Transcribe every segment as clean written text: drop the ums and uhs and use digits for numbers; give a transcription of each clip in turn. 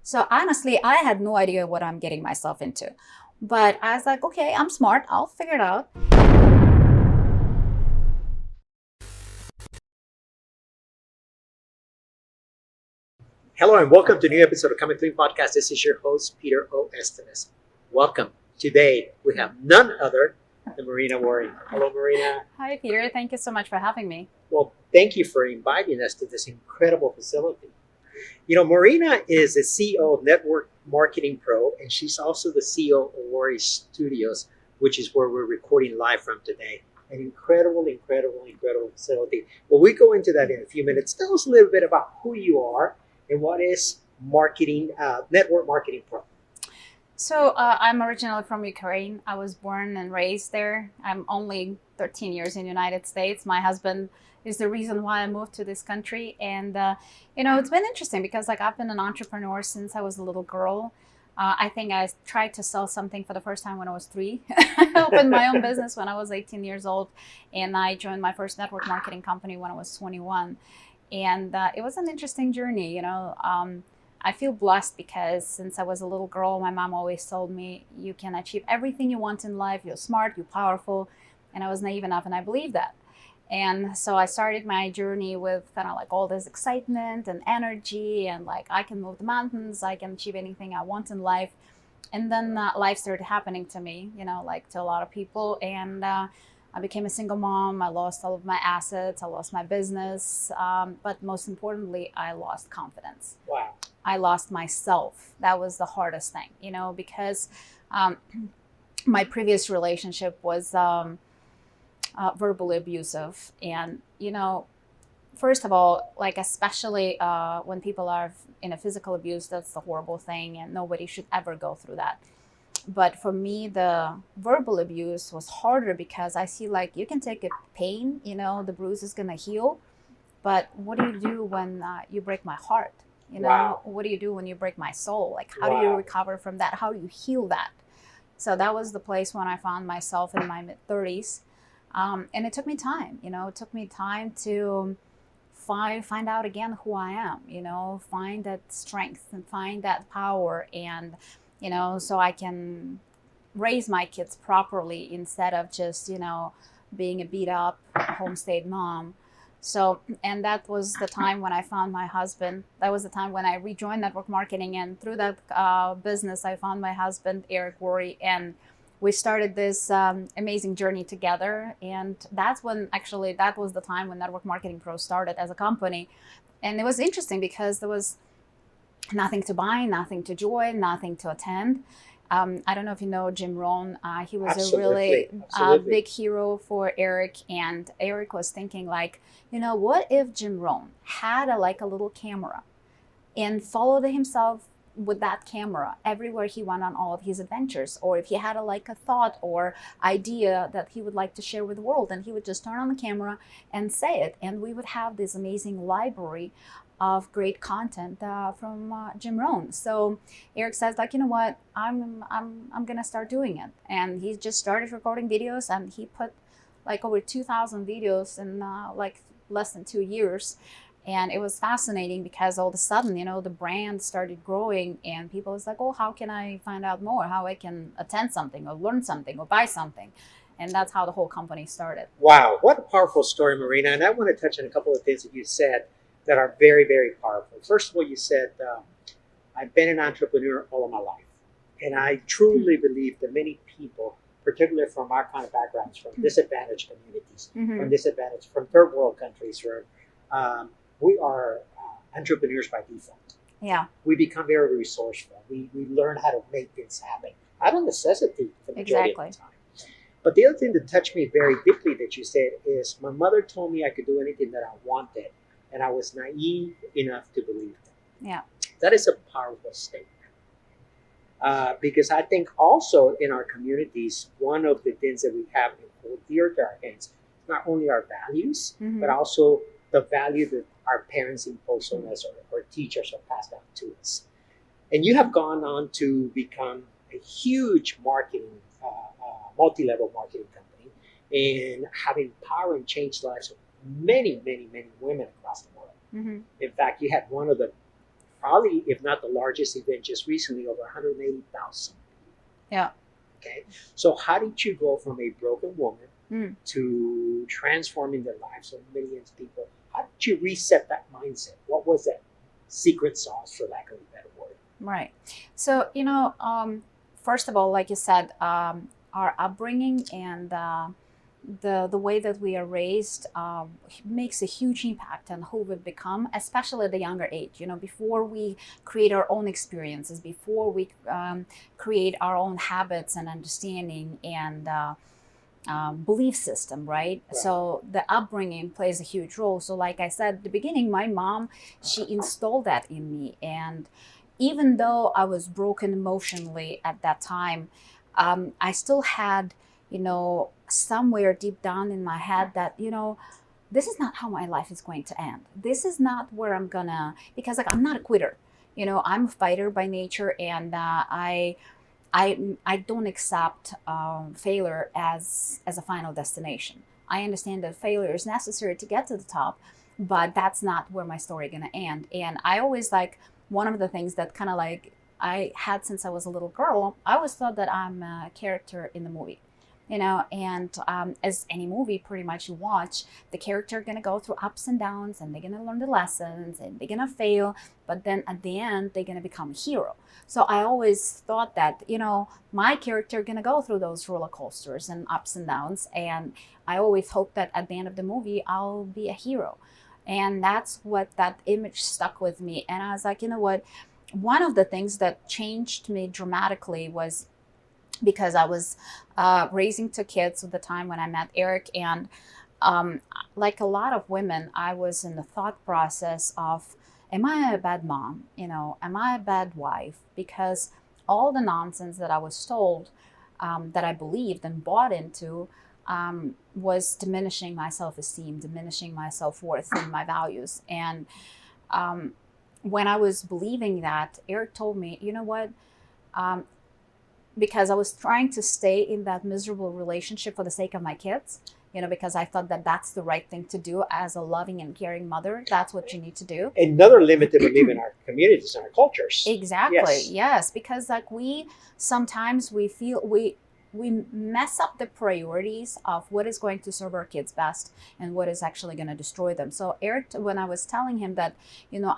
So honestly, I had no idea what I'm getting myself into. But I was like, okay, I'm smart. I'll figure it out. Hello and welcome to a new episode of Coming Clean Podcast. This is your host, Peter O. Esteves. Welcome. Today we have none other than Marina Worre. Hello, Marina. Hi, Peter. Thank you so much for having me. Well, thank you for inviting us to this incredible facility. You know, Marina is the CEO of Network Marketing Pro, and she's also the CEO of Worre Studios, which is where we're recording live from today. An incredible facility. Well, we go into that in a few minutes. Tell us a little bit about who you are and what is Network Marketing Pro. So I'm originally from Ukraine. I was born and raised there. I'm only 13 years in the United States. My husband is the reason why I moved to this country. And, it's been interesting because I've been an entrepreneur since I was a little girl. I think I tried to sell something for the first time when I was 3. I opened my own business when I was 18 years old. And I joined my first network marketing company when I was 21. And it was an interesting journey, I feel blessed because since I was a little girl, my mom always told me, you can achieve everything you want in life. You're smart, you're powerful. And I was naive enough and I believed that. And so I started my journey with kind of all this excitement and energy and I can move the mountains, I can achieve anything I want in life. And then life started happening to me, to a lot of people. And I became a single mom. I lost all of my assets. I lost my business. But most importantly, I lost confidence. Wow. I lost myself. That was the hardest thing, because my previous relationship was verbally abusive. And, first of all, especially when people are in a physical abuse, that's the horrible thing. And nobody should ever go through that. But for me, the verbal abuse was harder because I see you can take a pain, the bruise is going to heal. But what do you do when you break my heart? Wow. What do you do when you break my soul? How do you recover from that? How do you heal that? So that was the place when I found myself in my mid-30s. And it took me time, it took me time to find out again who I am, find that strength and find that power and so I can raise my kids properly instead of just, being a beat up homestay mom. So, and that was the time when I found my husband. That was the time when I rejoined network marketing. And through that business, I found my husband, Eric Worre, and we started this amazing journey together. And that's when that was the time when Network Marketing Pro started as a company. And it was interesting because there was nothing to buy, nothing to join, nothing to attend. I don't know if you know Jim Rohn. He was Absolutely. a really big hero for Eric. And Eric was thinking what if Jim Rohn had a little camera and followed himself with that camera everywhere he went on all of his adventures, or if he had a thought or idea that he would like to share with the world, and he would just turn on the camera and say it, and we would have this amazing library of great content from Jim Rohn. So Eric says you know what, I'm gonna start doing it, and he just started recording videos, and he put over 2,000 videos in less than 2 years. And it was fascinating because all of a sudden, the brand started growing and people was oh, how can I find out more? How I can attend something or learn something or buy something? And that's how the whole company started. Wow, what a powerful story, Marina. And I want to touch on a couple of things that you said that are very, very powerful. First of all, you said, I've been an entrepreneur all of my life. And I truly believe that many people, particularly from our kind of backgrounds, from disadvantaged communities, from third world countries, where we are entrepreneurs by default. Yeah. We become very resourceful. We learn how to make things happen out of necessity for the majority of the time. But the other thing that touched me very deeply that you said is my mother told me I could do anything that I wanted, and I was naive enough to believe that. Yeah. That is a powerful statement. Because I think also in our communities, one of the things that we have hold dear to our hands, not only our values, but also the value that our parents impose on us or teachers or passed down to us. And you have gone on to become a huge marketing, multi-level marketing company and having power and change lives of many, many, many women across the world. In fact, you had one of the probably, if not the largest event just recently, over 180,000. Yeah. Okay. So how did you go from a broken woman to transforming the lives of millions of people? How did you reset that mindset? What was that secret sauce, for lack of a better word? Right. So, first of all, like you said, our upbringing and the way that we are raised makes a huge impact on who we've become, especially at the younger age. Before we create our own experiences, before we create our own habits and understanding and belief system, right? So the upbringing plays a huge role. So like I said at the beginning, my mom, she installed that in me. And even though I was broken emotionally at that time, I still had, somewhere deep down in my head that, this is not how my life is going to end. This is not where I'm gonna, because I'm not a quitter. I'm a fighter by nature, and I don't accept failure as a final destination. I understand that failure is necessary to get to the top, but that's not where my story gonna end. And I always one of the things that kind of I had since I was a little girl, I always thought that I'm a character in the movie. And as any movie pretty much you watch, the character going to go through ups and downs, and they're going to learn the lessons, and they're going to fail, but then at the end they're going to become a hero. So I always thought that my character going to go through those roller coasters and ups and downs, and I always hoped that at the end of the movie I'll be a hero. And that's what that image stuck with me. And I was like, you know what, one of the things that changed me dramatically was because I was raising two kids at the time when I met Eric. And like a lot of women, I was in the thought process of, am I a bad mom? Am I a bad wife? Because all the nonsense that I was told, that I believed and bought into, was diminishing my self-esteem, diminishing my self-worth and my values. And when I was believing that, Eric told me, you know what? Because I was trying to stay in that miserable relationship for the sake of my kids, because I thought that that's the right thing to do as a loving and caring mother. That's what you need to do. Another limited belief in our communities and our cultures. Exactly. Yes. Because we sometimes we feel we mess up the priorities of what is going to serve our kids best and what is actually going to destroy them. So Eric, when I was telling him that,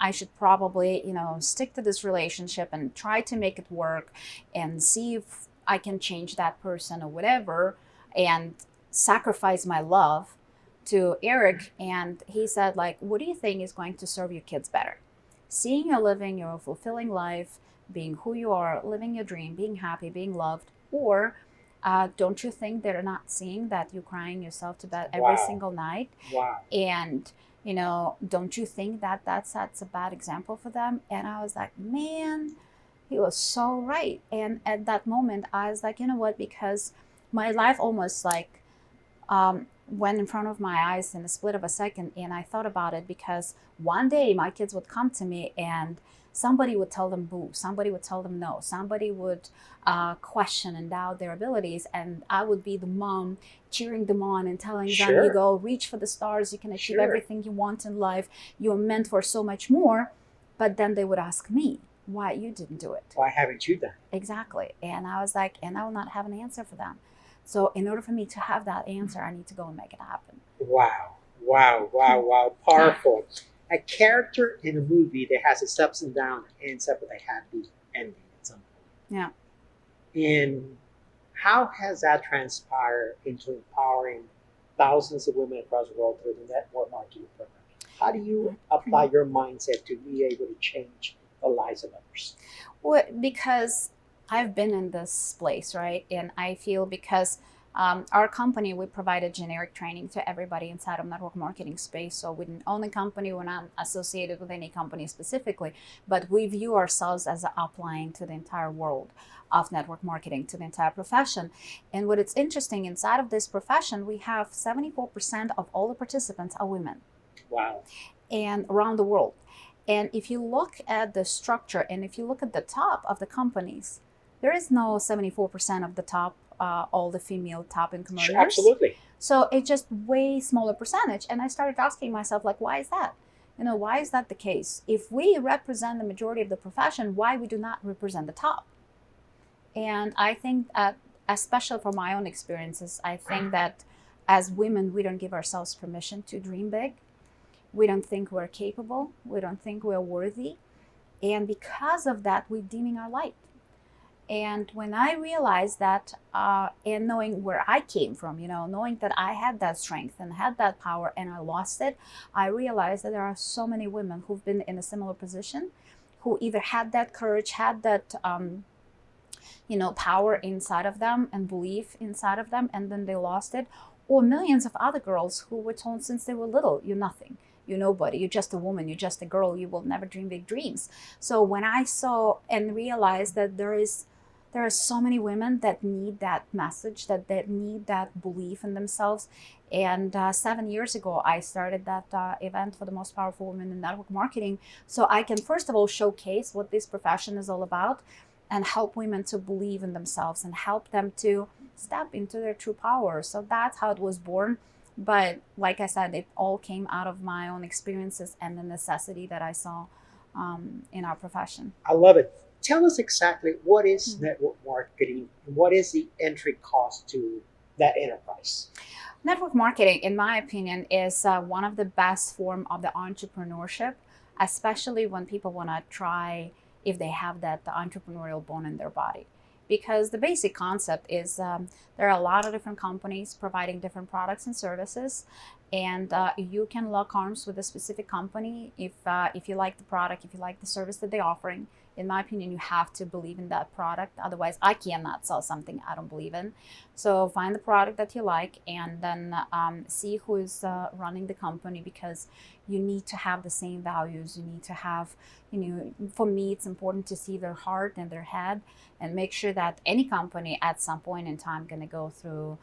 I should probably, stick to this relationship and try to make it work and see if I can change that person or whatever, and sacrifice my love to Eric. And he said, what do you think is going to serve your kids better? Seeing you living your fulfilling life, being who you are, living your dream, being happy, being loved, or don't you think they're not seeing that you're crying yourself to bed every single night? Wow. And, don't you think that that's a bad example for them? And I was like, man, he was so right. And at that moment, I was like, you know what? Because my life almost went in front of my eyes in a split of a second. And I thought about it because one day my kids would come to me and somebody would tell them boo, somebody would tell them no, somebody would question and doubt their abilities, and I would be the mom cheering them on and telling them, you go, reach for the stars, you can achieve everything you want in life, you're meant for so much more. But then they would ask me, why you didn't do it? Why haven't you done it? Exactly. And I was like, and I will not have an answer for them. So in order for me to have that answer, I need to go and make it happen. Wow. Powerful. A character in a movie that has its ups and downs ends up with a happy ending at some point. Yeah. And how has that transpired into empowering thousands of women across the world through the network marketing program? How do you apply your mindset to be able to change the lives of others? Well, because I've been in this place, right? And I feel because our company, we provided generic training to everybody inside of network marketing space. So we didn't own the company, we're not associated with any company specifically, but we view ourselves as an upline to the entire world of network marketing, to the entire profession. And what is interesting, inside of this profession, we have 74% of all the participants are women. Wow. And around the world. And if you look at the structure and if you look at the top of the companies, there is no 74% of the top, all the female top incomers. Absolutely. So it's just way smaller percentage. And I started asking myself, why is that? why is that the case? If we represent the majority of the profession, why we do not represent the top? And I think that, especially for my own experiences, I think that as women, we don't give ourselves permission to dream big. We don't think we're capable. We don't think we're worthy. And because of that, we're dimming our light. And when I realized that, and knowing where I came from, knowing that I had that strength and had that power and I lost it, I realized that there are so many women who've been in a similar position, who either had that courage, had that power inside of them and belief inside of them, and then they lost it. Or millions of other girls who were told since they were little, you're nothing, you're nobody, you're just a woman, you're just a girl, you will never dream big dreams. So when I saw and realized that there are so many women that need that message, that need that belief in themselves. And 7 years ago, I started that event for the most powerful women in network marketing. So I can, first of all, showcase what this profession is all about and help women to believe in themselves and help them to step into their true power. So that's how it was born. But like I said, it all came out of my own experiences and the necessity that I saw in our profession. I love it. Tell us exactly what is network marketing and what is the entry cost to that enterprise? Network marketing, in my opinion, is one of the best form of the entrepreneurship, especially when people want to try if they have the entrepreneurial bone in their body. Because the basic concept is there are a lot of different companies providing different products and services, and you can lock arms with a specific company if you like the product, if you like the service that they're offering. In my opinion, you have to believe in that product. Otherwise, I cannot sell something I don't believe in. So find the product that you like and then see who is running the company, because you need to have the same values. You need to have, for me, it's important to see their heart and their head and make sure that any company at some point in time going to go through,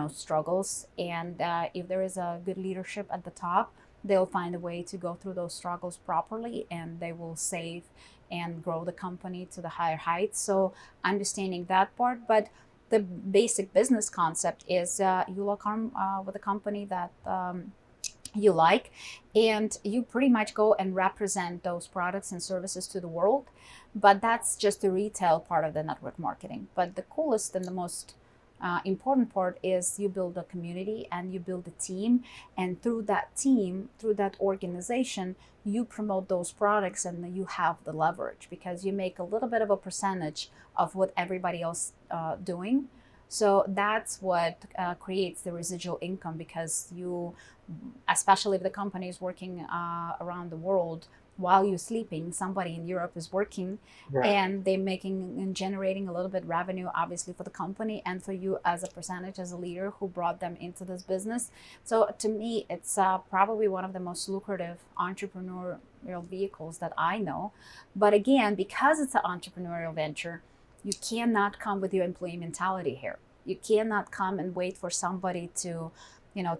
struggles. And if there is a good leadership at the top, they'll find a way to go through those struggles properly, and they will save and grow the company to the higher heights. So understanding that part, but the basic business concept is you lock arm with a company that you like, and you pretty much go and represent those products and services to the world. But that's just the retail part of the network marketing. But the coolest and the most important part is you build a community and you build a team, and through that team, through that organization, you promote those products and you have the leverage, because you make a little bit of a percentage of what everybody else doing. So that's what creates the residual income, because you, especially if the company is working around the world, while you're sleeping, somebody in Europe is working, right, and they're making and generating a little bit revenue, obviously, for the company and for you as a percentage, as a leader who brought them into this business. So to me, it's probably one of the most lucrative entrepreneurial vehicles that I know. But again, because it's an entrepreneurial venture, you cannot come with your employee mentality here. You cannot come and wait for somebody to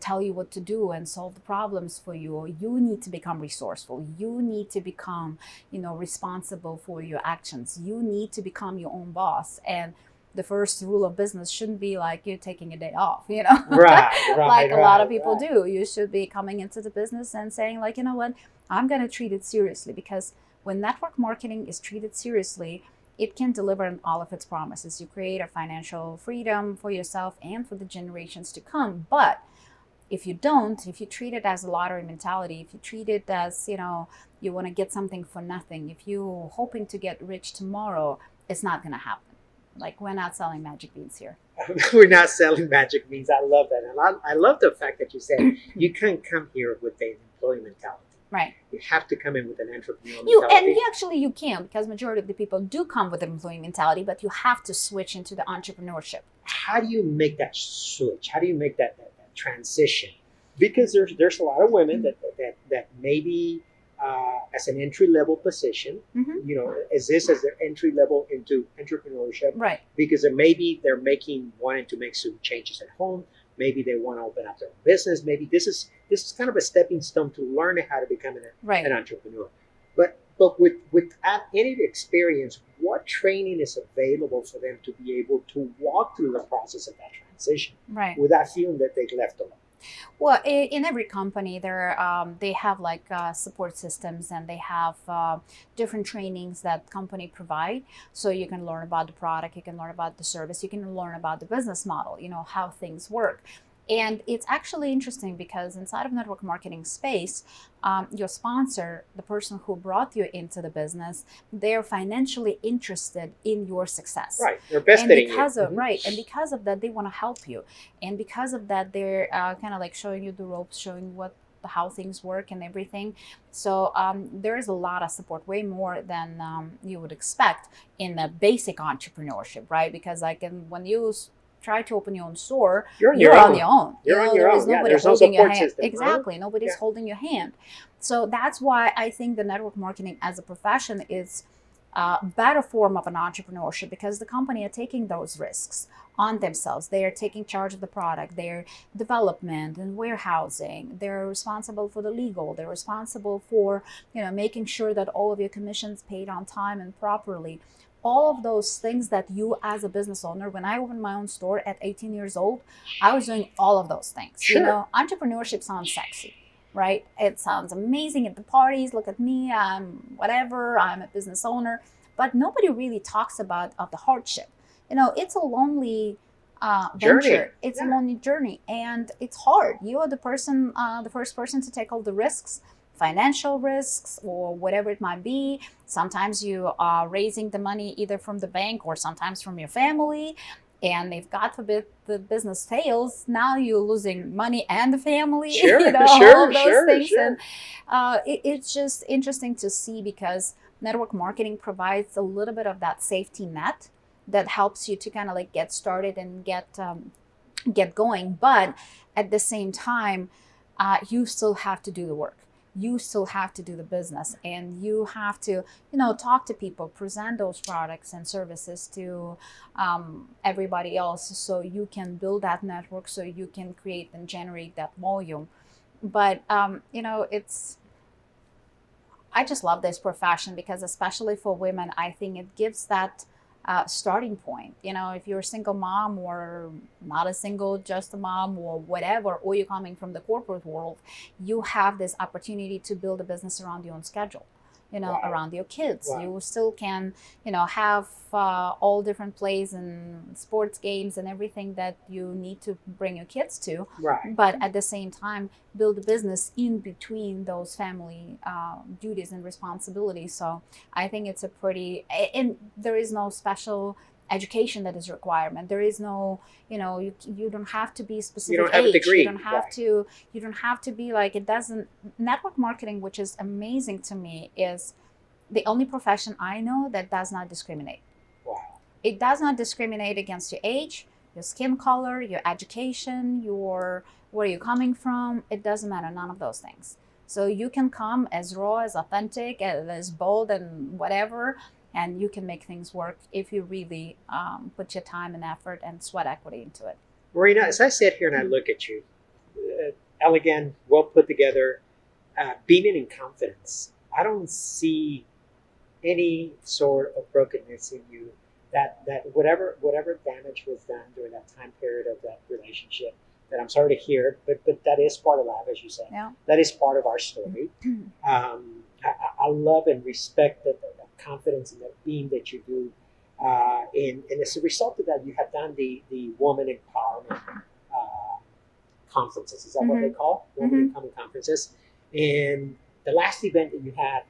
tell you what to do and solve the problems for you. You need to become resourceful. You need to become, responsible for your actions. You need to become your own boss. And the first rule of business shouldn't be like you're taking a day off, Right, like a lot of people do. You should be coming into the business and saying, like, you know what, I'm going to treat it seriously, because when network marketing is treated seriously, it can deliver on all of its promises. You create a financial freedom for yourself and for the generations to come. But if you don't, if you treat it as a lottery mentality, if you treat it as, you want to get something for nothing, if you're hoping to get rich tomorrow, it's not going to happen. Like, we're not selling magic beans here. We're not selling magic beans. I love that. And I love the fact that you said you can't come here with an employee mentality. Right. You have to come in with an entrepreneurial mentality. You can, because majority of the people do come with an employee mentality, but you have to switch into the entrepreneurship. How do you make that switch? How do you make that transition? Because there's a lot of women that maybe as an entry-level position, is this as their entry level into entrepreneurship, right? Because maybe they're wanting to make some changes at home. Maybe they want to open up their own business. Maybe this is kind of a stepping stone to learn how to become an entrepreneur. But without any experience, what training is available for them to be able to walk through the process of that transition, right, without feeling that they've left alone? Well, in every company, they have like support systems, and they have different trainings that company provide. So you can learn about the product, you can learn about the service, you can learn about the business model. How things work. And it's actually interesting because inside of network marketing space, your sponsor, the person who brought you into the business, they're financially interested in your success. Right, they're invested in you. Right, and because of that, they want to help you, and because of that, they're kind of like showing you the ropes, showing how things work and everything. So there is a lot of support, way more than you would expect in the basic entrepreneurship, right? Because when you try to open your own store, you're on your own. You're on your own. There's no holding your support hand. system. Exactly. Nobody's holding your hand. So that's why I think the network marketing as a profession is a better form of an entrepreneurship, because the company are taking those risks on themselves. They are taking charge of the product, their development and warehousing. They're responsible for the legal. They're responsible for making sure that all of your commissions paid on time and properly. All of those things that you as a business owner, when I opened my own store at 18 years old, I was doing all of those things. Sure. Entrepreneurship sounds sexy, right? It sounds amazing at the parties. Look at me, I'm a business owner. But nobody really talks about the hardship. It's a lonely venture. It's a lonely journey, and it's hard. You are the first person to take all the risks, financial risks or whatever it might be. Sometimes you are raising the money either from the bank or sometimes from your family. And if God forbid the business fails, now you're losing money and the family. All those things. Sure. And it's just interesting to see, because network marketing provides a little bit of that safety net that helps you to kind of like get started and get going. But at the same time, you still have to do the work. You still have to do the business, and you have to, talk to people, present those products and services to everybody else, so you can build that network, so you can create and generate that volume. But, I just love this profession, because especially for women, I think it gives that starting point. If you're a single mom, or not a single, just a mom, or whatever, or you're coming from the corporate world, you have this opportunity to build a business around your own schedule, around your kids. Wow. You still can, have all different plays and sports games and everything that you need to bring your kids to. Right. But at the same time, build a business in between those family duties and responsibilities. So I think it's and there is no special education that is requirement. There is no, you don't have to be specific. You don't have age. a degree. You don't have to be like, network marketing, which is amazing to me, is the only profession I know that does not discriminate. Wow. It does not discriminate against your age, your skin color, your education, where you're coming from. It doesn't matter, none of those things. So you can come as raw, as authentic, as bold and whatever, and you can make things work if you really put your time and effort and sweat equity into it. Marina, as I sit here and I look at you, elegant, well put together, beaming in confidence, I don't see any sort of brokenness in you. That whatever damage was done during that time period of that relationship, that I'm sorry to hear, but that is part of life, as you said. Yeah. That is part of our story. I love and respect the confidence and the beam that you do. And as a result of that, you have done the woman empowerment conferences. Is that what they call? Woman empowerment conferences. And the last event that you had,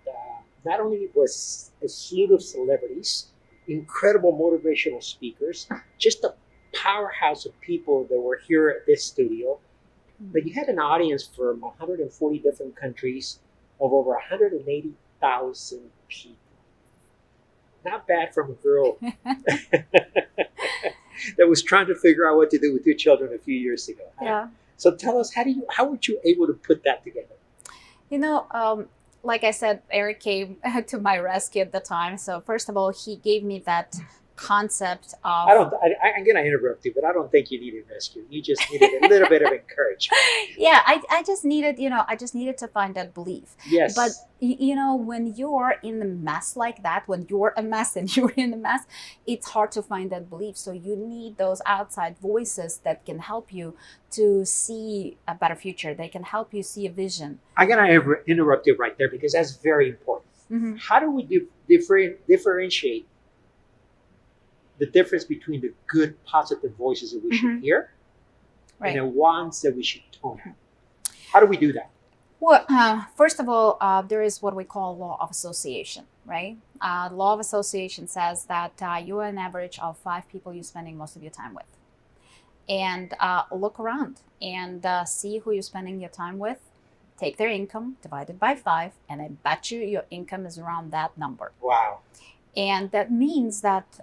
not only was a slew of celebrities, incredible motivational speakers, just a powerhouse of people that were here at this studio, but you had an audience from 140 different countries of over 180,000 people. Not bad from a girl that was trying to figure out what to do with 2 children a few years ago. Yeah. So tell us, how were you able to put that together? Like I said, Eric came to my rescue at the time. So first of all, he gave me that concept of I'm going to interrupt you, but I don't think you needed rescue. You just needed a little bit of encouragement. Yeah, I just needed, I just needed to find that belief. Yes. But when you're in the mess like that, when you're a mess and you're in the mess, it's hard to find that belief. So you need those outside voices that can help you to see a better future. They can help you see a vision. I'm going to interrupt you right there because that's very important. Mm-hmm. How do we differentiate the difference between the good, positive voices that we should hear and the ones that we should tone out? How do we do that? Well, first of all, there is what we call law of association, right? Law of association says that you are an average of 5 people you're spending most of your time with. And look around and see who you're spending your time with. Take their income, divide it by 5, and I bet you your income is around that number. Wow. And that means that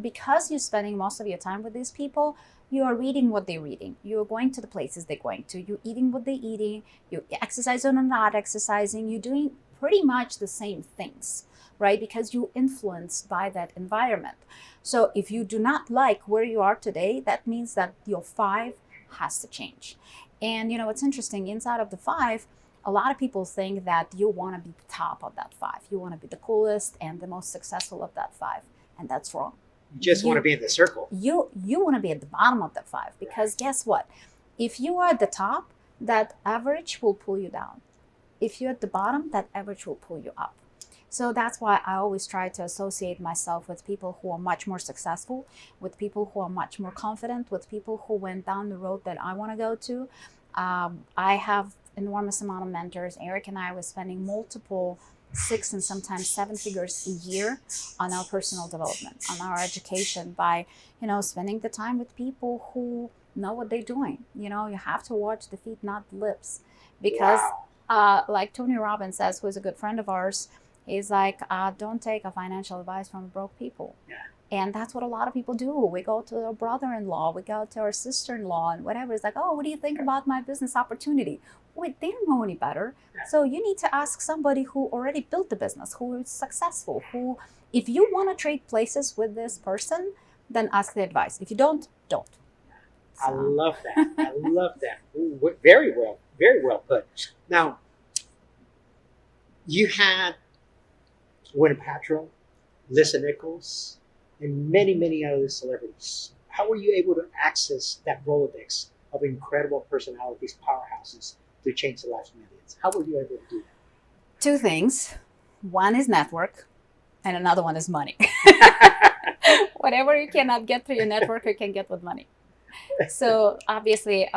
because you're spending most of your time with these people, you are reading what they're reading. You're going to the places they're going to. You're eating what they're eating. You're exercising or not exercising. You're doing pretty much the same things, right? Because you're influenced by that environment. So if you do not like where you are today, that means that your 5 has to change. And what's interesting, inside of the 5, a lot of people think that you want to be the top of that 5. You want to be the coolest and the most successful of that 5. And that's wrong. You just want to be in the circle. You want to be at the bottom of that 5 because guess what? If you are at the top, that average will pull you down. If you're at the bottom, that average will pull you up. So that's why I always try to associate myself with people who are much more successful, with people who are much more confident, with people who went down the road that I want to go to. I have enormous amount of mentors. Eric and I were spending multiple 6 and sometimes 7 figures a year on our personal development, on our education by, spending the time with people who know what they're doing. You have to watch the feet, not the lips. Because like Tony Robbins says, who is a good friend of ours, he's like, don't take a financial advice from broke people. Yeah. And that's what a lot of people do. We go to our brother-in-law, we go to our sister-in-law and whatever. It's like, oh, what do you think about my business opportunity? Wait, they don't know any better. So you need to ask somebody who already built the business, who is successful, who, if you want to trade places with this person, then ask the advice. If you don't. So. I love that. I love that. Ooh, very well put. Now, you had Gwyneth Paltrow, Lisa Nichols, and many, many other celebrities. How were you able to access that Rolodex of incredible personalities, powerhouses, to change the lives of millions? How were you able to do that? 2 things. One is network, and another one is money. Whatever you cannot get through your network, you can get with money. So obviously,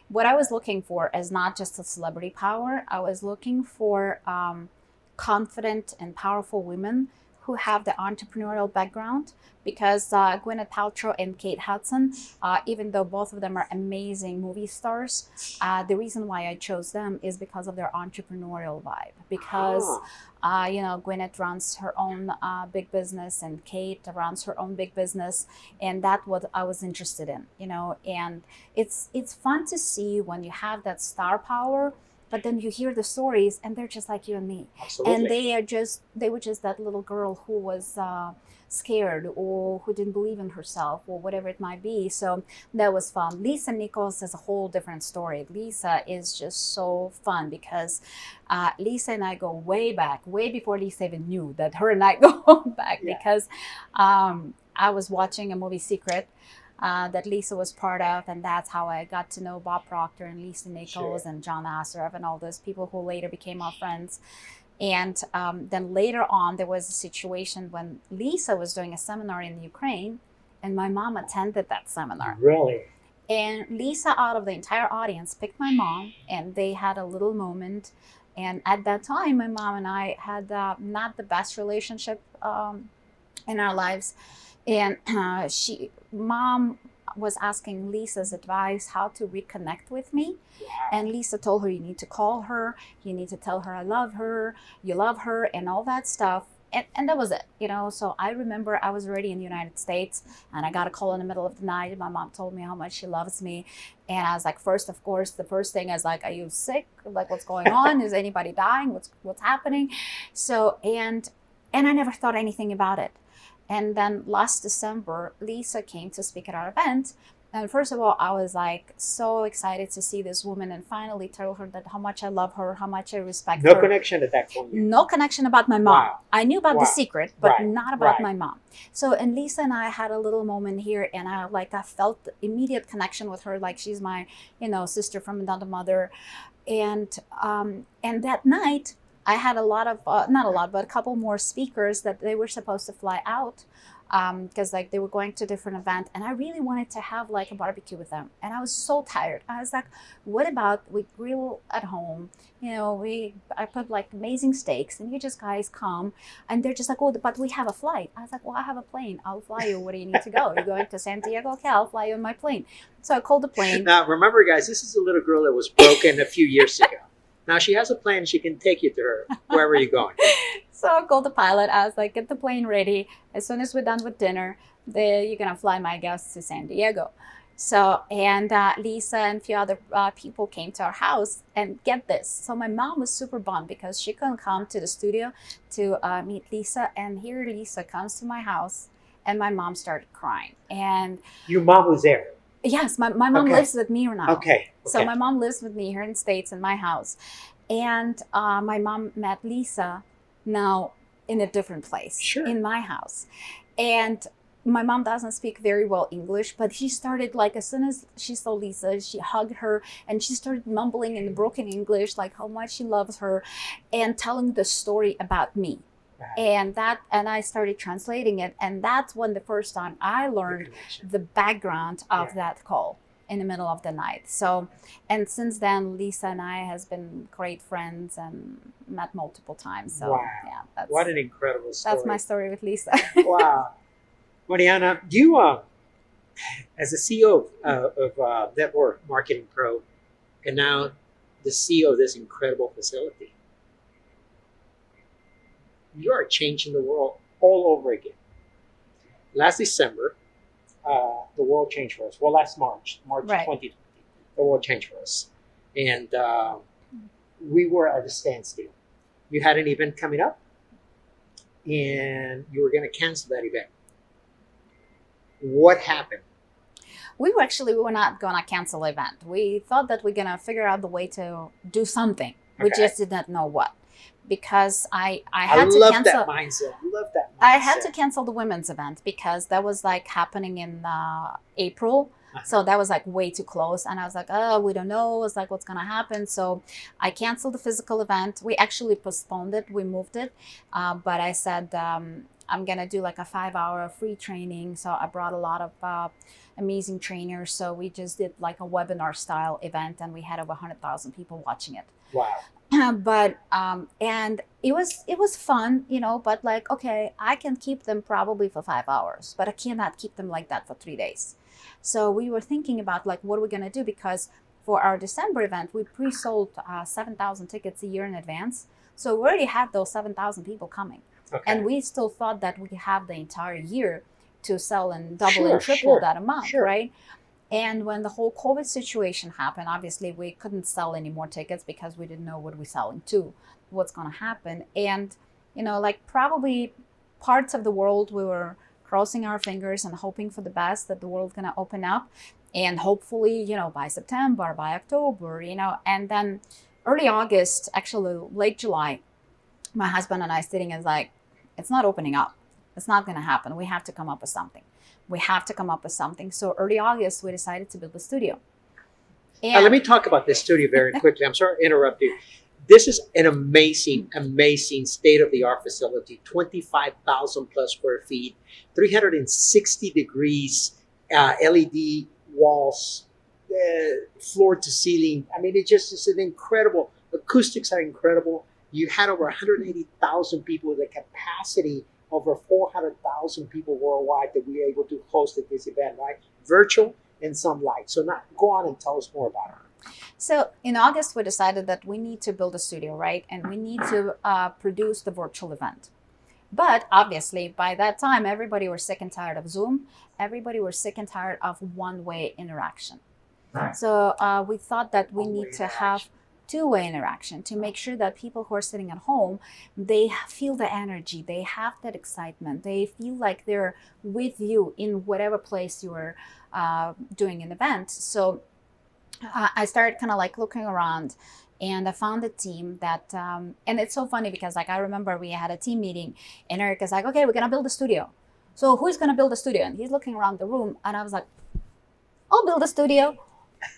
what I was looking for is not just a celebrity power. I was looking for confident and powerful women who have the entrepreneurial background, because Gwyneth Paltrow and Kate Hudson, even though both of them are amazing movie stars, the reason why I chose them is because of their entrepreneurial vibe. Because Gwyneth runs her own big business, and Kate runs her own big business, and that's what I was interested in. And it's fun to see when you have that star power. But then you hear the stories, and they're just like you and me. Absolutely. And they were just that little girl who was scared, or who didn't believe in herself, or whatever it might be. So that was fun. Lisa Nichols is a whole different story. Lisa is just so fun because Lisa and I go way back, way before Lisa even knew that her and I go back. Yeah. Because I was watching a movie, Secret, that Lisa was part of, and that's how I got to know Bob Proctor and Lisa Nichols and John Assaraf and all those people who later became our friends. And then later on, there was a situation when Lisa was doing a seminar in Ukraine, and my mom attended that seminar. Really? And Lisa, out of the entire audience, picked my mom, and they had a little moment. And at that time, my mom and I had not the best relationship in our lives. And mom was asking Lisa's advice how to reconnect with me. Wow. And Lisa told her, you need to call her, you need to tell her I love her, you love her, and all that stuff. And that was it, So I remember I was already in the United States, and I got a call in the middle of the night. My mom told me how much she loves me. And I was like, of course, the first thing is like, are you sick? Like, what's going on? Is anybody dying? What's happening? So, and I never thought anything about it. And then last December, Lisa came to speak at our event. And first of all, I was like so excited to see this woman and finally tell her that how much I love her, how much I respect No her. connection at that point. No connection about my mom. Wow. I knew about Wow. the secret, but Right. not about Right. my mom. So, and Lisa and I had a little moment here, and I felt the immediate connection with her, like she's my, sister from another mother. And that night, I had a lot of, not a lot, but a couple more speakers that they were supposed to fly out because like they were going to a different event, and I really wanted to have like a barbecue with them, and I was so tired. I was like, what about we grill at home? I put like amazing steaks, and you just guys come. And they're just like, oh, but we have a flight. I was like, well, I have a plane, I'll fly you. Where do you need to go? You're going to San Diego? Okay, I'll fly you on my plane. So I called the plane. Now, remember, guys, this is a little girl that was broken a few years ago. Now she has a plane. She can take you to her wherever you're going. So I called the pilot. I was like, get the plane ready. As soon as we're done with dinner, you're going to fly my guests to San Diego. So, and Lisa and a few other people came to our house, and get this. So my mom was super bummed because she couldn't come to the studio to meet Lisa. And here Lisa comes to my house, and my mom started crying. And your mom was there? Yes, my mom lives with me now. Okay. So my mom lives with me here in the States in my house. And my mom met Lisa now in a different place, in my house. And my mom doesn't speak very well English, but she started, like, as soon as she saw Lisa, she hugged her and she started mumbling in broken English, like how much she loves her and telling the story about me. And I started translating it. And that's when the first time I learned the background of that call in the middle of the night. So, and since then, Lisa and I has been great friends and met multiple times. So, yeah, what an incredible story. That's my story with Lisa. Wow. Mariana, you, as the CEO of Network Marketing Pro, and now the CEO of this incredible facility, you are changing the world all over again. Last December, the world changed for us. Well, last March 2020, the world changed for us. And we were at a standstill. You had an event coming up, and you were going to cancel that event. What happened? We were not going to cancel the event. We thought that we're going to figure out the way to do something. We just did not know what. Because I had to cancel that mindset. I love that mindset. I had to cancel the women's event because that was like happening in April. So that was like way too close. And I was like, oh, we don't know. It's like, what's going to happen? So I canceled the physical event. We actually postponed it. We moved it. But I said, I'm going to do like a 5-hour free training. So I brought a lot of amazing trainers. So we just did like a webinar style event, and we had over 100,000 people watching it. Wow. But and it was fun, but like, okay, I can keep them probably for 5 hours, but I cannot keep them like that for 3 days. So we were thinking about like, what are we going to do? Because for our December event, we pre-sold 7,000 tickets a year in advance. So we already had those 7,000 people coming. And we still thought that we could have the entire year to sell and double and triple that amount, right? And when the whole COVID situation happened, obviously we couldn't sell any more tickets because we didn't know what we're selling to, what's going to happen. And, like probably parts of the world, we were crossing our fingers and hoping for the best, that the world's going to open up. And hopefully, by September, by October, and then early August, actually late July, my husband and I sitting is like, it's not opening up. It's not going to happen. We have to come up with something. So early August, we decided to build a studio. And let me talk about this studio very quickly. I'm sorry to interrupt you. This is an amazing, amazing state-of-the-art facility. 25,000 plus square feet, 360 degrees, LED walls, floor to ceiling. I mean, it's an incredible, acoustics are incredible. You had over 180,000 people with a capacity over 400,000 people worldwide that we were able to host at this event, right? Virtual and some live. So now go on and tell us more about it. So in August, we decided that we need to build a studio, right? And we need to produce the virtual event. But obviously, by that time, everybody was sick and tired of Zoom. Everybody was sick and tired of one-way interaction. So we thought that we need to have two-way interaction to make sure that people who are sitting at home, they feel the energy, they have that excitement, they feel like they're with you in whatever place you are doing an event. So I started kind of like looking around, and I found a team that, and it's so funny because like I remember we had a team meeting, and Eric is like, okay, we're gonna build a studio. So who's gonna build a studio? And he's looking around the room, and I was like, I'll build a studio.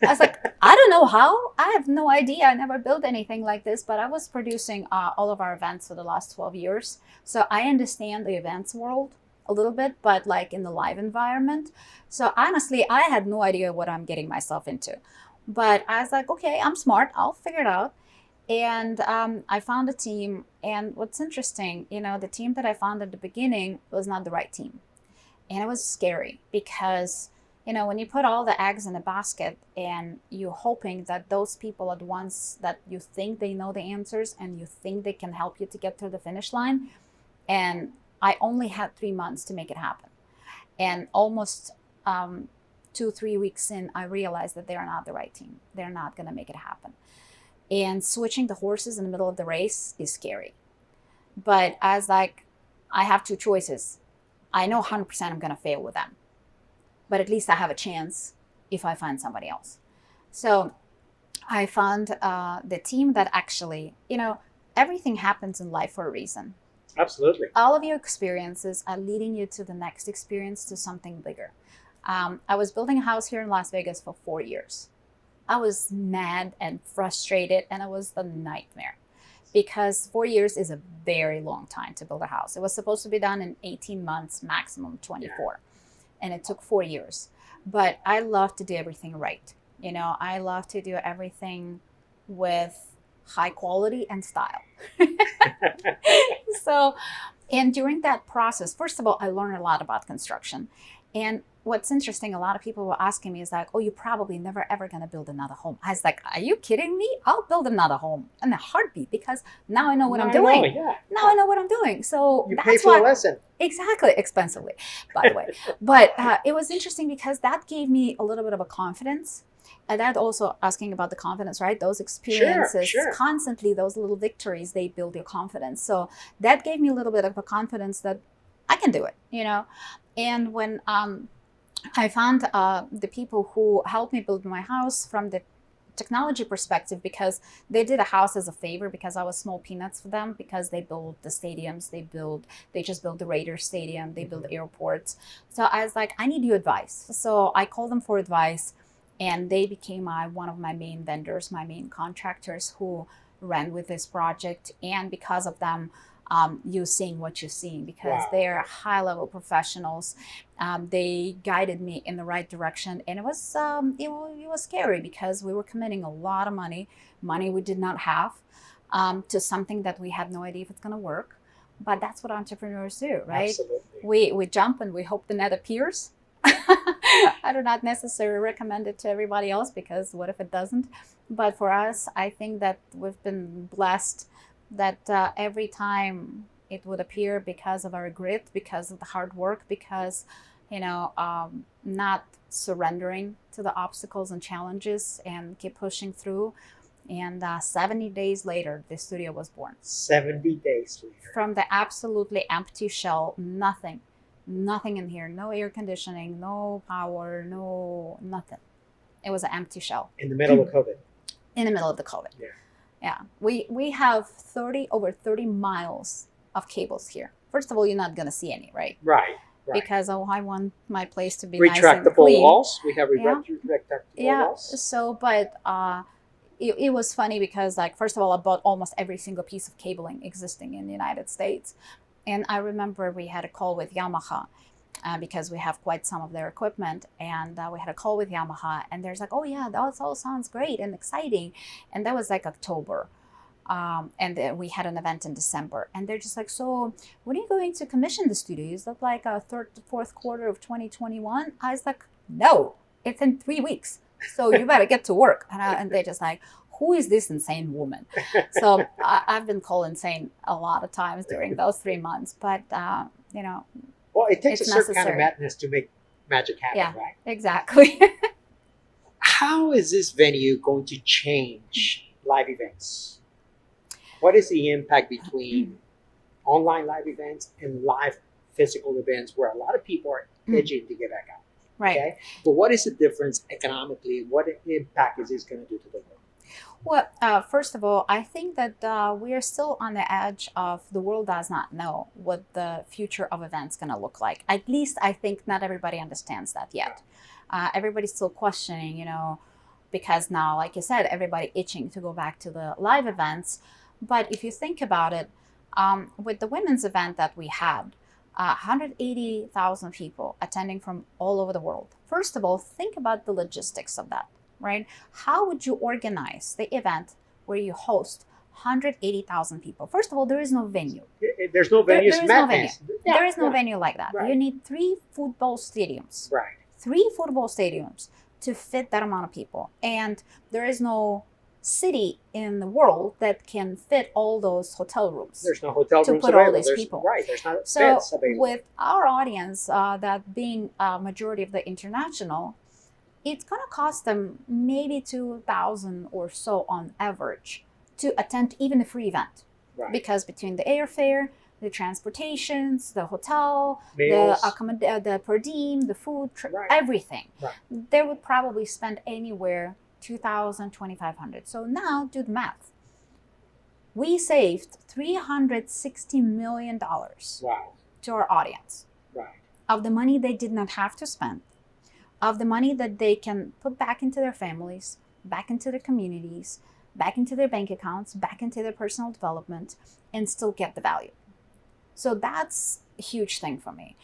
I was like, I don't know how. I have no idea. I never built anything like this, but I was producing all of our events for the last 12 years. So I understand the events world a little bit, but like in the live environment. So honestly, I had no idea what I'm getting myself into. But I was like, okay, I'm smart. I'll figure it out. And I found a team. And what's interesting, the team that I found at the beginning was not the right team. And it was scary because when you put all the eggs in a basket and you're hoping that those people at once that you think they know the answers and you think they can help you to get to the finish line. And I only had 3 months to make it happen. And almost 2-3 weeks in, I realized that they're not the right team. They're not going to make it happen. And switching the horses in the middle of the race is scary. But I was like, I have two choices. I know 100% I'm going to fail with them. But at least I have a chance if I find somebody else. So I found the team that actually, everything happens in life for a reason. Absolutely. All of your experiences are leading you to the next experience, to something bigger. I was building a house here in Las Vegas for 4 years. I was mad and frustrated, and it was the nightmare because 4 years is a very long time to build a house. It was supposed to be done in 18 months, maximum 24. Yeah. And it took 4 years. But I love to do everything right. I love to do everything with high quality and style. So, and during that process, first of all, I learned a lot about construction. And what's interesting, a lot of people were asking me is like, oh, you're probably never ever going to build another home. I was like, are you kidding me? I'll build another home in a heartbeat because now I know what I'm doing. Now I know what I'm doing. So you pay for the lesson. Exactly, expensively, by the way. But it was interesting because that gave me a little bit of a confidence. And that also asking about the confidence, right? Those experiences, sure. Constantly, those little victories, they build your confidence. So that gave me a little bit of a confidence that I can do it, And when I found the people who helped me build my house from the technology perspective, because they did a house as a favor because I was small peanuts for them, because they build the stadiums, they just built the Raiders stadium, they build airports. So I was like, I need your advice. So I called them for advice, and they became one of my main vendors, my main contractors who ran with this project. And because of them, you're seeing what you're seeing because they're high-level professionals. They guided me in the right direction, and it was scary because we were committing a lot of money we did not have, to something that we had no idea if it's going to work. But that's what entrepreneurs do, right? Absolutely. We jump and we hope the net appears. I do not necessarily recommend it to everybody else because what if it doesn't? But for us, I think that we've been blessed that every time it would appear because of our grit, because of the hard work, because, not surrendering to the obstacles and challenges and keep pushing through. And 70 days later, the studio was born. 70 days later. From the absolutely empty shell, nothing in here, no air conditioning, no power, no nothing. It was an empty shell. In the middle of COVID. In the middle of the COVID. Yeah. Yeah, we have over 30 miles of cables here. First of all, you're not going to see any, right? Right. Because I want my place to be nice and clean. Retractable walls. We have retractable walls. Yeah. So, but it was funny because, like, first of all, I bought almost every single piece of cabling existing in the United States, and I remember we had a call with Yamaha. Because we have quite some of their equipment, and we had a call with Yamaha, and there's like, oh yeah, that all sounds great and exciting, and that was like October, and then we had an event in December, and they're just like, so when are you going to commission the studio? Is that like a fourth quarter of 2021? I was like, no, it's in 3 weeks, so you better get to work. And they're just like, who is this insane woman? So I've been called insane a lot of times during those 3 months, but well, it takes a certain kind of madness to make magic happen, right? Exactly. How is this venue going to change live events. What is the impact between online live events and live physical events where a lot of people are itching to get back out? Right. Okay? But what is the difference economically? What impact is this going to do to the world? Well, first of all, I think that we are still on the edge of the world does not know what the future of events going to look like. At least I think not everybody understands that yet. Everybody's still questioning, because now, like you said, everybody itching to go back to the live events. But if you think about it, with the women's event that we had, 180,000 people attending from all over the world. First of all, think about the logistics of that, right? How would you organize the event where you host 180,000 people? First of all, there is no venue. There's no venue. There is no venue. There is no venue like that. Right. You need 3 football stadiums. Right. 3 football stadiums to fit that amount of people. And there is no city in the world that can fit all those hotel rooms. There's no hotel to rooms put available. all these people. Right. There's not So beds available. with our audience, that being a majority of the international, it's going to cost them maybe $2,000 or so on average to attend even a free event. Right. Because between the airfare, the transportations, the hotel, Meals. the per diem, the food, Right. everything, Right. they would probably spend anywhere $2,000, $2,500. So now do the math. We saved $360 million Wow. to our audience Right. of the money they did not have to spend, of the money that they can put back into their families, back into their communities, back into their bank accounts, back into their personal development, and still get the value. So that's a huge thing for me.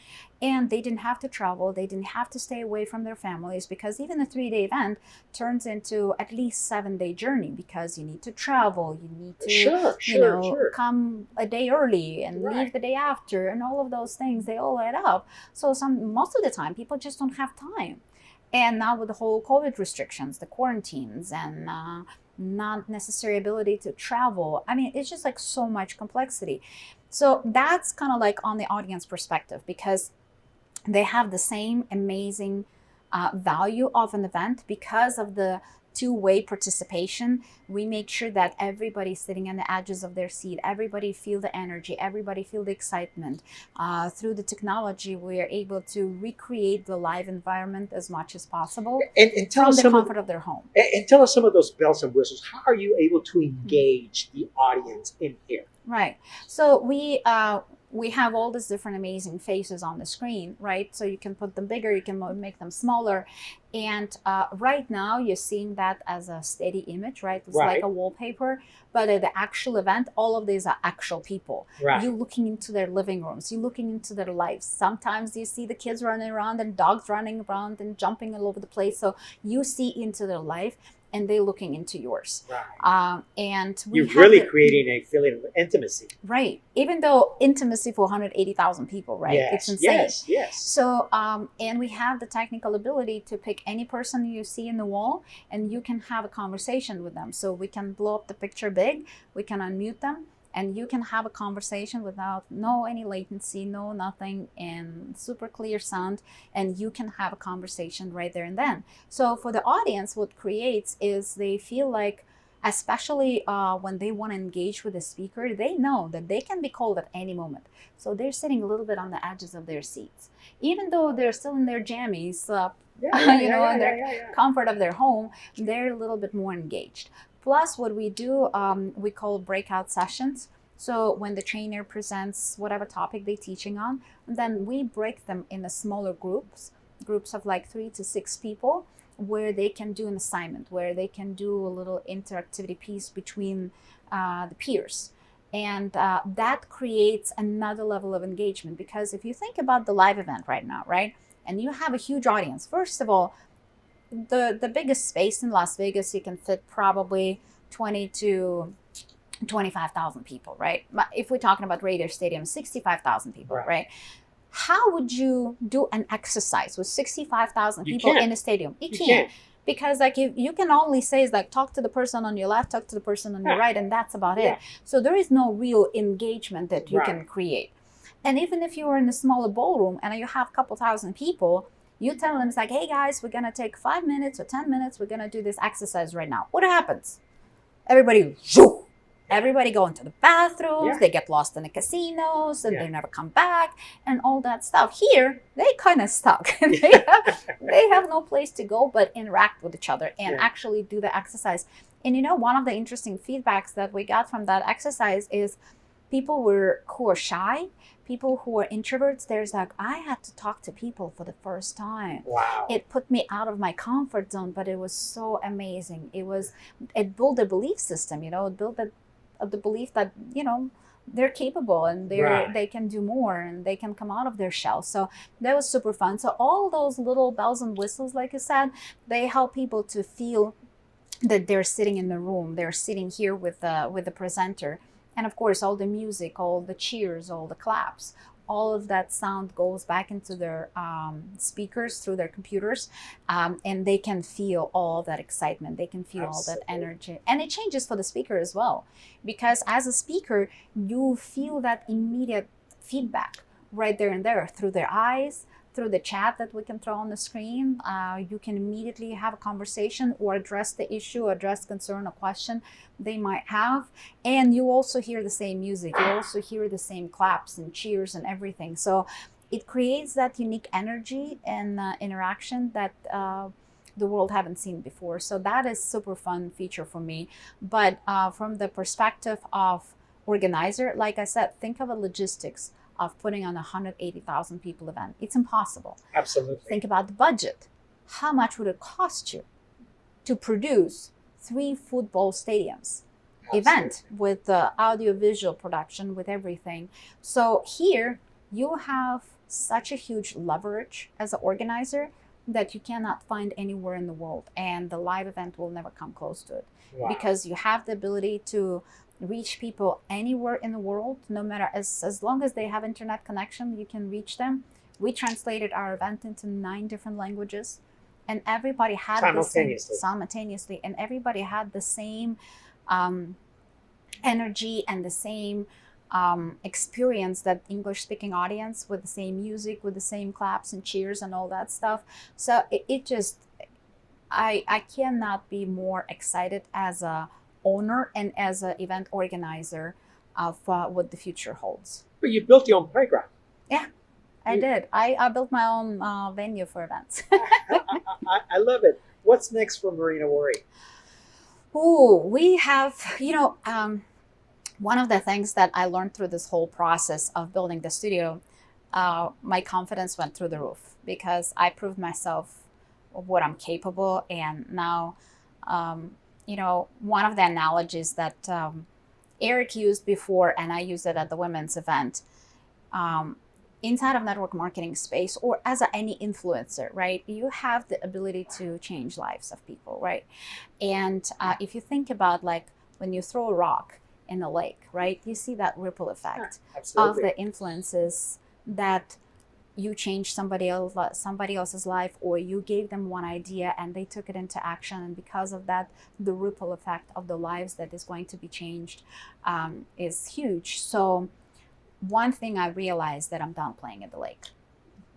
And they didn't have to travel. They didn't have to stay away from their families, because even a 3-day event turns into at least 7-day journey, because you need to travel. You need to, Sure. come a day early and Right. leave the day after, and all of those things, they all add up. So most of the time people just don't have time. And now with the whole COVID restrictions, the quarantines, and not necessary ability to travel, I mean, it's just like so much complexity. So that's kind of like on the audience perspective, because they have the same amazing value of an event because of the two-way participation. We make sure that everybody's sitting on the edges of their seat. Everybody feel the energy. Everybody feel the excitement. Through the technology, we are able to recreate the live environment as much as possible And tell from us the some comfort of their home. and tell us some of those bells and whistles. How are you able to engage the audience in here? Right. So we have all these different amazing faces on the screen, right? So you can put them bigger, you can make them smaller. And right now you're seeing that as a steady image, right? It's Right. like a wallpaper. But at the actual event, all of these are actual people. Right. You're looking into their living rooms. You're looking into their lives. Sometimes you see the kids running around and dogs running around and jumping all over the place. So you see into their life, and they're looking into yours. Right. And You're really creating a feeling of intimacy. Right. Even though intimacy for 180,000 people, right? Yes. It's insane. Yes. So, and we have the technical ability to pick any person you see in the wall, and you can have a conversation with them. So we can blow up the picture big, we can unmute them, and you can have a conversation without any latency, no nothing, and super clear sound, and you can have a conversation right there and then. So for the audience, what creates is they feel like, especially when they want to engage with a speaker, they know that they can be called at any moment. So they're sitting a little bit on the edges of their seats. Even though they're still in their jammies, in their comfort of their home, they're a little bit more engaged. Plus, what we do, we call breakout sessions. So when the trainer presents whatever topic they're teaching on, then we break them into smaller groups of like 3 to 6 people, where they can do an assignment, where they can do a little interactivity piece between the peers. And that creates another level of engagement. Because if you think about the live event right now, right, and you have a huge audience, first of all, the biggest space in Las Vegas, you can fit probably 20 to 25,000 people, right? But if we're talking about Raider Stadium, 65,000 people, right? How would you do an exercise with 65,000 people in a stadium? You can't. Because like you can only say is like, talk to the person on your left, talk to the person on your right, and that's about it. So there is no real engagement that you can create. And even if you are in a smaller ballroom and you have a couple thousand people, you tell them, it's like, hey guys, we're going to take 5 minutes or 10 minutes. We're going to do this exercise right now. What happens? everybody, shoo, everybody go into the bathrooms, Yeah. they get lost in the casinos, and Yeah. they never come back, and all that stuff. Here, they kind of stuck. They have no place to go but interact with each other and Yeah. actually do the exercise. And one of the interesting feedbacks that we got from that exercise is people who are shy, people who are introverts. There's like, I had to talk to people for the first time. Wow. It put me out of my comfort zone, but it was so amazing. It built a belief system, it built the belief that, they're capable and they can do more and they can come out of their shell. So that was super fun. So all those little bells and whistles, like you said, they help people to feel that they're sitting in the room, they're sitting here with the presenter. And of course, all the music, all the cheers, all the claps, all of that sound goes back into their speakers through their computers, and they can feel all that excitement. They can feel all that energy. And it changes for the speaker as well, because as a speaker, you feel that immediate feedback right there and there through their eyes, through the chat that we can throw on the screen. You can immediately have a conversation or address the issue, address concern or question they might have. And you also hear the same music. You also hear the same claps and cheers and everything. So it creates that unique energy and interaction that the world haven't seen before. So that is super fun feature for me. But from the perspective of organizer, like I said, think of a logistics of putting on a 180,000 people event. It's impossible. Absolutely. Think about the budget. How much would it cost you to produce 3 football stadiums event with the audio-visual production, with everything? So here you have such a huge leverage as an organizer that you cannot find anywhere in the world, and the live event will never come close to it. Wow. Because you have the ability to reach people anywhere in the world, no matter as long as they have internet connection, you can reach them. We translated our event into 9 different languages, and everybody had simultaneously, and everybody had the same energy and the same experience that English-speaking audience, with the same music, with the same claps and cheers and all that stuff. So it just, I cannot be more excited as a owner and as an event organizer of what the future holds. But you built your own playground. Yeah, I did. I built my own venue for events. I love it. What's next for Marina Worre? Oh, we have, one of the things that I learned through this whole process of building the studio, my confidence went through the roof, because I proved myself of what I'm capable. And now, one of the analogies that Eric used before, and I used it at the women's event, inside of network marketing space, or as any influencer, right? You have the ability to change lives of people, right? And if you think about, like, when you throw a rock in a lake, right? You see that ripple effect of the influences that you changed somebody else's life, or you gave them one idea and they took it into action, and because of that, the ripple effect of the lives that is going to be changed is huge. So one thing I realized, that I'm done playing at the lake.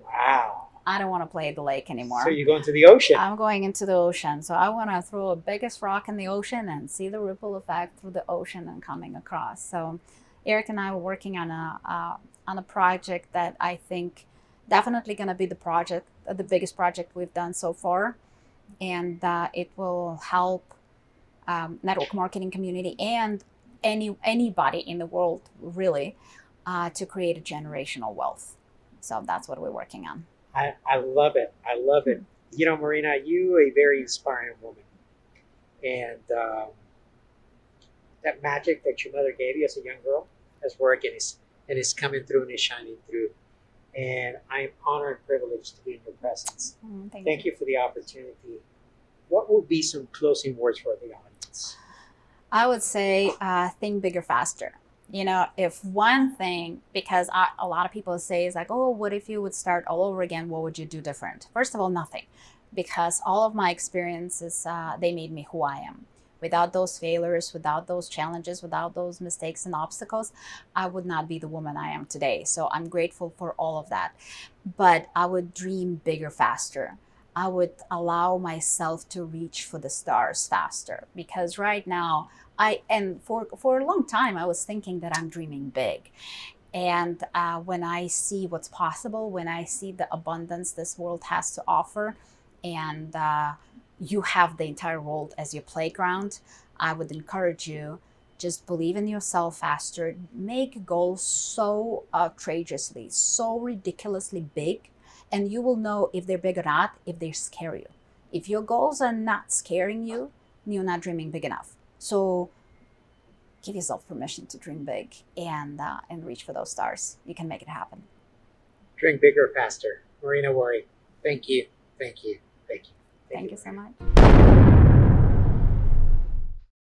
Wow. I don't want to play at the lake anymore. So you're going to the ocean. I'm going into the ocean. So I want to throw the biggest rock in the ocean and see the ripple effect through the ocean and coming across. So Eric and I were working on a project that I think definitely going to be the biggest project we've done so far. And it will help network marketing community and anybody in the world, really, to create a generational wealth. So that's what we're working on. I love it. I love it. Marina, you a very inspiring woman. And that magic that your mother gave you as a young girl has worked, and is coming through and is shining through. And I'm honored and privileged to be in your presence. Thank you for the opportunity. What would be some closing words for the audience? I would say think bigger, faster. If one thing, because a lot of people say is like, oh, what if you would start all over again? What would you do different? First of all, nothing, because all of my experiences, they made me who I am. Without those failures, without those challenges, without those mistakes and obstacles, I would not be the woman I am today. So I'm grateful for all of that. But I would dream bigger, faster. I would allow myself to reach for the stars faster. Because right now, for a long time, I was thinking that I'm dreaming big. And when I see what's possible, when I see the abundance this world has to offer, and you have the entire world as your playground, I would encourage you, just believe in yourself faster. Make goals so outrageously, so ridiculously big, and you will know if they're big or not, if they scare you. If your goals are not scaring you, you're not dreaming big enough. So give yourself permission to dream big and reach for those stars. You can make it happen. Dream bigger, faster. Marina Worre, thank you, thank you, thank you. Thank you so much.